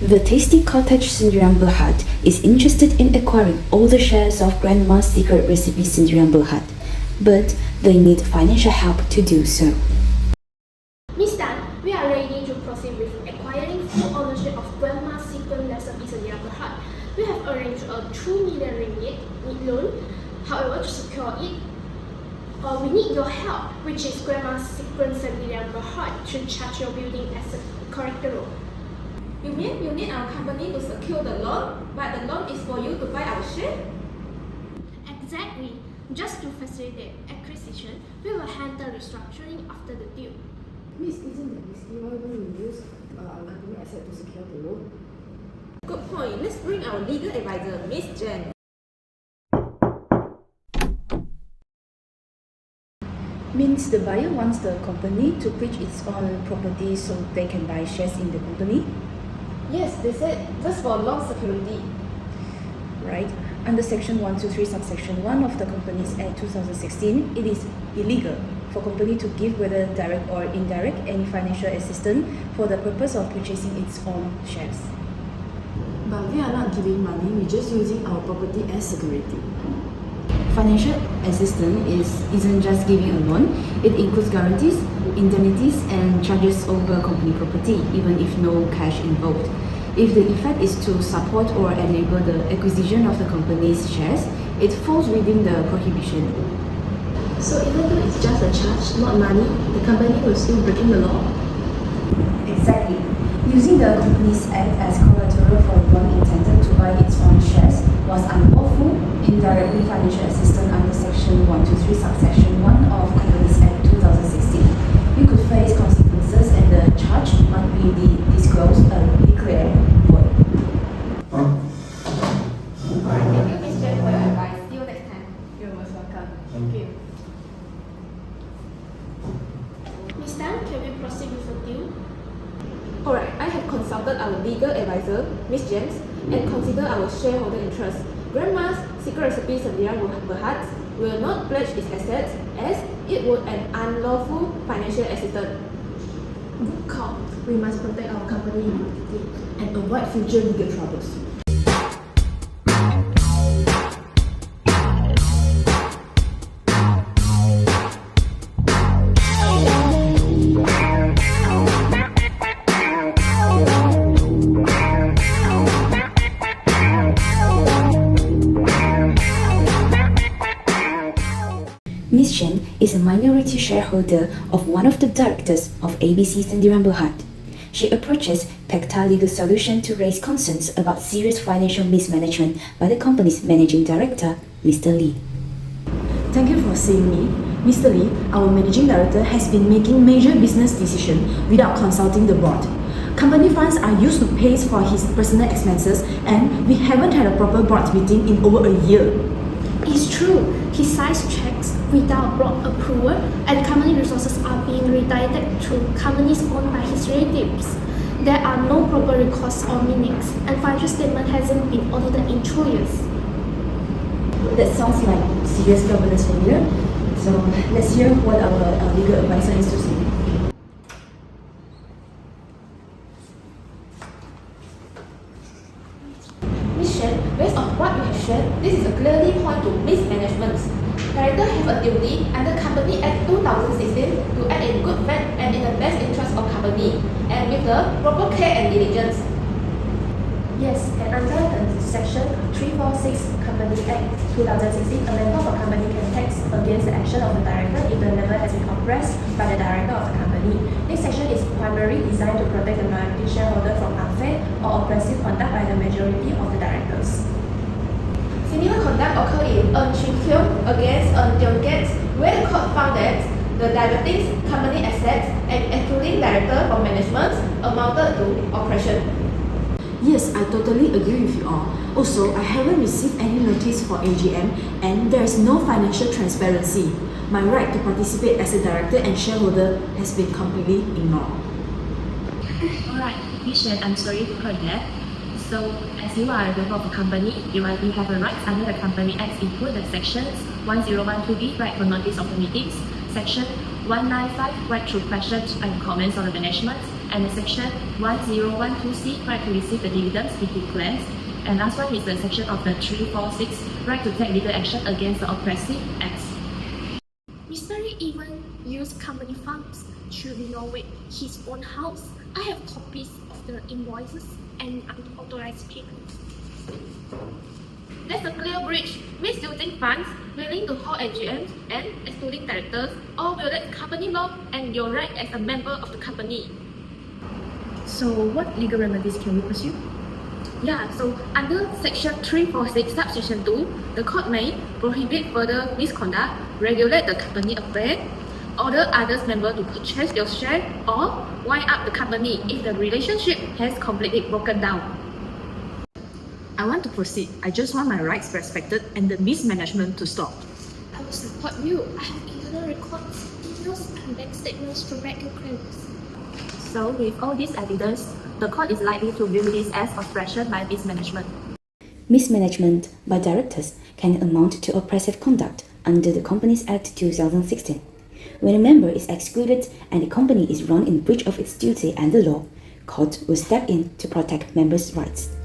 The tasty cottage Sendirian Berhad is interested in acquiring all the shares of Grandma's secret recipe Sendirian Berhad, but they need financial help to do so. Miss Tan, we are ready to proceed with acquiring full ownership of Grandma's secret recipe Sendirian Berhad. We have arranged a 2 million ringgit loan. However, to secure it, we need your help, which is Grandma's secret Sendirian Berhad, to charge your building as a character role. You mean you need our company to secure the loan, but the loan is for you to buy our share? Exactly. Just to facilitate acquisition, we will handle restructuring after the deal. Miss, isn't that risky? Why don't we use our company asset to secure the loan? Good point. Let's bring our legal advisor, Miss Jen. Means the buyer wants the company to bridge its own property so they can buy shares in the company? Yes, they said just for loan security. Right. Under Section 123 subsection 1 of the Companies Act 2016, it is illegal for company to give, whether direct or indirect, any financial assistance for the purpose of purchasing its own shares. But we are not giving money, we're just using our property as security. Financial assistance isn't just giving a loan, it includes guarantees, indemnities, and charges over company property, even if no cash involved. If the effect is to support or enable the acquisition of the company's shares, it falls within the prohibition. So even though it's just a charge, not money, the company will still breaking the law? Exactly. Using the Companies Act as collateral for a loan intended to buy its own shares was unlawful, indirectly financial assistance under Section 123 subsection 1 of Companies Act 2016. You could face consequences and the charge might be disclosed declared void. Thank you, Miss Jen, for your advice. See you next time. You're most welcome. Thank you. Miss Tan, can we proceed with the deal? Alright, I have consulted our legal advisor, Miss James, and consider our shareholder interest. Grandma's secret recipe Sendirian Berhad will not pledge its assets as it would an unlawful financial assistance. Good call. We must protect our company identity and avoid future legal troubles. Ms. Shan is a minority shareholder of one of the directors of ABC Sendirian Berhad. She approaches Pacta Legal Solutions to raise concerns about serious financial mismanagement by the company's managing director, Mr. Lee. Thank you for seeing me. Mr. Lee, our managing director, has been making major business decisions without consulting the board. Company funds are used to pay for his personal expenses, and we haven't had a proper board meeting in over a year. It's true. He signs checks without board approval, and company resources are being redirected to companies owned by his relatives. There are no proper records or minutes, and financial statement hasn't been audited in 2 years. That sounds like serious governance failure. So let's hear what our legal advisor is to say. Ms. Shan, based on what you have shared, this is a clearly point to mismanagement. Directors have a duty under Company Act 2016 to act in good faith and in the best interest of company, and with the proper care and diligence. Yes, and under the Section 346 Company Act 2016, a member of a company can take against the action of the director if the member has been oppressed by the director of the company. This section is primarily designed to protect the minority shareholder from unfair or oppressive conduct by the majority of the directors. Similar conduct occurred in Ching against Gates, where the court found that the directing's company assets and excluding director from management amounted to oppression. Yes, I totally agree with you all. Also, I haven't received any notice for AGM and there is no financial transparency. My right to participate as a director and shareholder has been completely ignored. Alright, Ms. Shan, I'm sorry to hear that. So, as you are a member of the company, you might have a right under the Company Act include the sections 1012B, right for notice of the meetings, section 195, right through questions and comments on the management, And the section 1012C, right to receive the dividends if declared. And last one is the section of the 346, right to take legal action against the oppressive acts. Mr. Lee even used company funds to renovate his own house. I have copies of the invoices and unauthorized payments. That's a clear breach. Misusing funds, willing to hold AGMs, and excluding directors, all violate company law and your right as a member of the company. So what legal remedies can we pursue? Yeah, so under Section 346, Subsection 2, the court may prohibit further misconduct, regulate the company affairs, order others members to purchase your share, or wind up the company if the relationship has completely broken down. I want to proceed. I just want my rights respected and the mismanagement to stop. I will support you. I have internal records, emails, and bank statements to back your claims. So with all this evidence, the court is likely to view this as oppression by mismanagement. Mismanagement by directors can amount to oppressive conduct under the Companies Act 2016. When a member is excluded and the company is run in breach of its duty and the law, court will step in to protect members' rights.